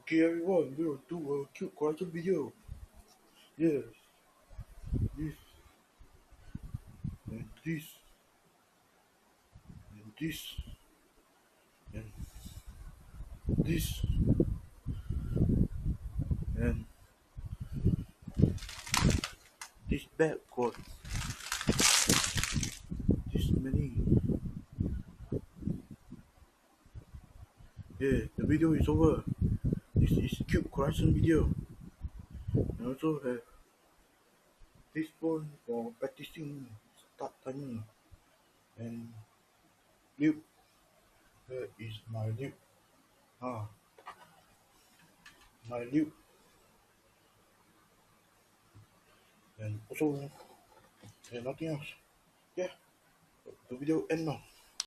Okay, everyone, we'll do a cute cartoon video. Yes, this and this and this and this and this bag got this many. Yeah, the video is over. This is cute cartoon video. And also have this phone for practicing start timing and lip. Here is my lip. Ah, my lip and also and nothing else. Yeah, the video end now.